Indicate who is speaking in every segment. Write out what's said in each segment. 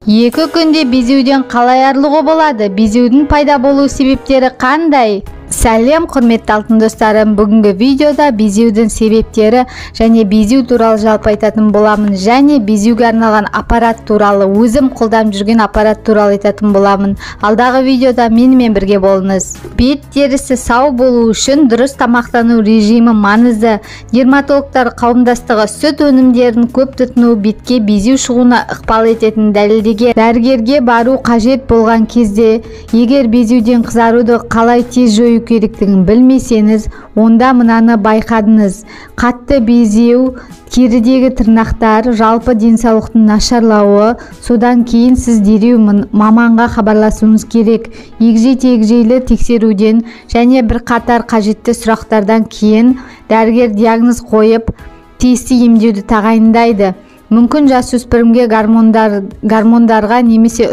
Speaker 1: 2 күнде безеуден қалай арылуға болады? Безеудің пайда болу себептері қандай? Сәлем құрметті алтын достарым, бүгінгі видеода безеудің себептері және безеу туралы жалпы айтатын боламын, және безеуге арналған аппарат туралы, өзім қолданып жүрген аппарат туралы айтатын боламын. Алдағы видеода менімен бірге болыңыз. Бет терісі сау болу үшін дұрыс тамақтану режимі маңызды. Дерматологтар қауымдастығы сүт өнімдерін көп тұтыну бетке безеу шығуына ықпал ететін дәлелдеген. Дәрігерге бару қажет болған кезде, егер безеуден қызаруды қалай тез жою керектігін білмесеңіз, онда мынаны байқадыңыз. Қатты безеу, терідегі тырнақтар, жалпы денсаулықтың нашарлауы, содан кейін сіз дереу маманға хабарласуыңыз керек. Егжей-тегжейлі тексеруден және бір қатар қажетті сұрақтардан кейін дәрігер диагноз қойып, тиісті емдеуді тағайындайды. Мүмкін жасөспірімге гормондарға немесе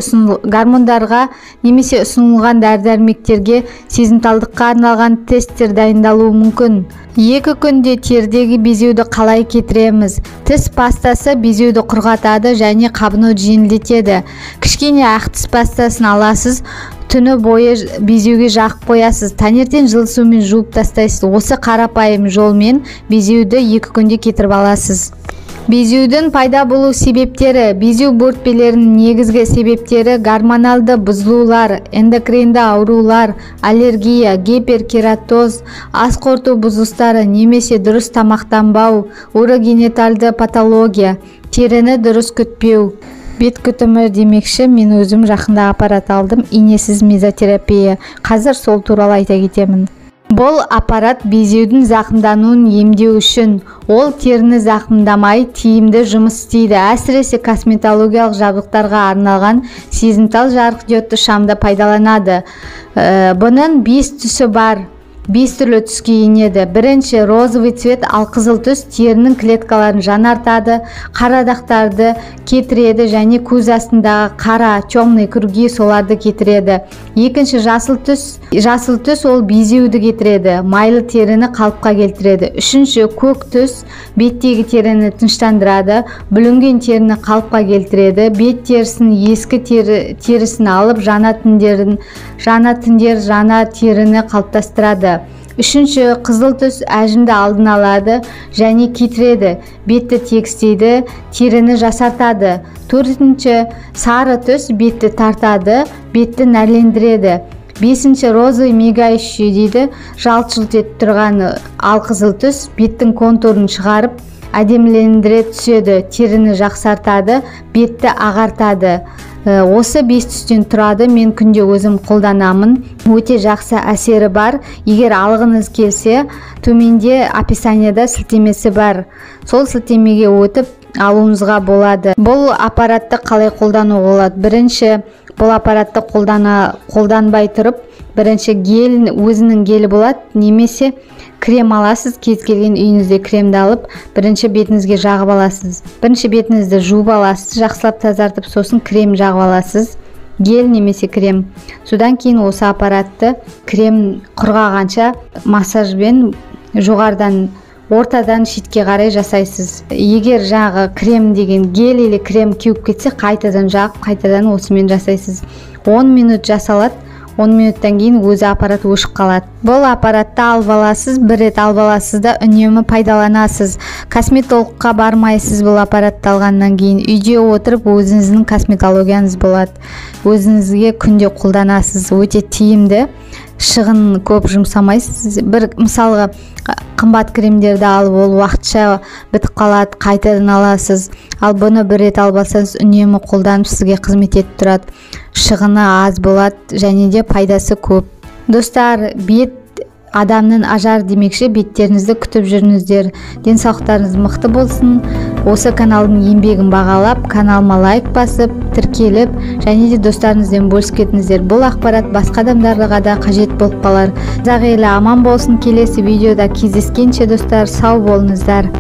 Speaker 1: ұсынылған дәрі-дәрмектерге сезімталдыққа арналған тесттер дайындалуы мүмкін. 2 күнде терідегі безеуді қалай кетіреміз? Тіс пастасы безеуді құрғатады және қабынуды жеңілдетеді. Кішкене ақ тіс пастасын аласыз, түні бойы безеуге жағып қоясыз. Таңертең жылы сумен жуып тастайсыз. Осы қарапайым жолмен безеуді 2 күнде кетіріп аласыз. Безеудің пайда болу себептері. Безеу бөртпелерінің негізгі себептері гормоналды бұзылулар, эндокринді аурулар, аллергия, гиперкератоз, ас қорыту бұзылыстары немесе дұрыс тамақтанбау, урогениталды патология, теріні дұрыс күтпеу. Бет күтімі демекші, мен өзім жақында аппарат алдым, инесіз мезотерапия. Қазір сол туралы айта кетемін. Бұл аппарат безеудің зақымдануын емдеу үшін. Ол теріні зақымдамай, тиімді жұмыс істейді. Әсіресе косметологиялық жабдықтарға арналған сезімтал жарық диодты шамда пайдаланады. Бұның 5 түсі бар. 5 түрлі түске енеді. Бірінші розовый цвет, ал қызыл түс терінің клеткаларын жанартады, қара дақтарды кетіреді және көз астындағы қара, темный круги соларды кетіреді. Екінші жасыл түс ол безеуді кетіреді, майлы теріні қалыпқа келтіреді. Үшінші көк түс беттегі теріні тыныштандырады, бүлінген теріні қалыпқа келтіреді, бет терісінің ескі терісін алып, жаңа теріні қалыптастырады. Үшінші қызыл түс әжімді алдын алады және кетіреді, бетті тегістейді, теріні жасартады. Төртінші сары түс бетті тартады, бетті нәрлендіреді. Бесінші розовый мигающий дейді, жалт-жұлт етіп тұрған ал қызыл түс беттің контурын шығарып, әдемілендіре түседі, теріні жақсартады, бетті ағартады. Осы 5 түстен тұрады, мен күнде өзім қолданамын. Өте жақсы әсері бар. Егер алғыңыз келсе, төменде описанияда сілтемесі бар. Сол сілтемеге өтіп алуыңызға болады. Бұл аппаратты қалай қолдану болады? Бірінші, бұл аппаратты қолданбай тұрып, бірінші гель, өзінің гелі болады, немесе крем аласыз, кез келген үйіңізде кремді алып, бірінші бетіңізге жағып аласыз. Бірінші бетіңізді жуып аласыз, жақсылап тазартып, сосын крем жағып аласыз, гель немесе крем. Содан кейін осы аппаратты крем құрғағанша массажбен жоғардан ортадан шетке қарай жасайсыз. Егер жағы крем деген гель или крем кеуіп кетсе, қайтадан жағып, қайтадан осымен жасайсыз. 10 минут жасалады. 10 минуттан кейін өзі аппарат өшіп қалады. Бұл аппаратты алып аласыз, бір рет алып аласыз да үнемі пайдаланасыз. Косметологқа бармайсыз бұл аппаратты алғаннан кейін. Үйде отырып өзіңіздің косметологияңыз болады. Өзіңізге күнде қолданасыз. Өте тиімді. Шығын көп жұмсамайсыз. Бір мысалға қымбат кремдерді алып, ол уақытша бітіп қалады, қайтадан аласыз. Ал бұны бір рет алып алсаңыз, үнемі қолданып сізге қызмет етіп тұрады. Шығыны аз болады және де пайдасы көп. Достар, бет адамның ажар демекші, беттеріңізді күтіп жүріңіздер. Денсаулықтарыңыз мықты болсын. Осы каналдың еңбегін бағалап, каналыма лайк басып, тіркеліп, және де достарыңызбен бөлісіп кетіңіздер. Бұл ақпарат басқа адамдарға да қажет болып қалар. Қазақ елі аман болсын. Келесі видеода кездескенше достар, сау болыңыздар.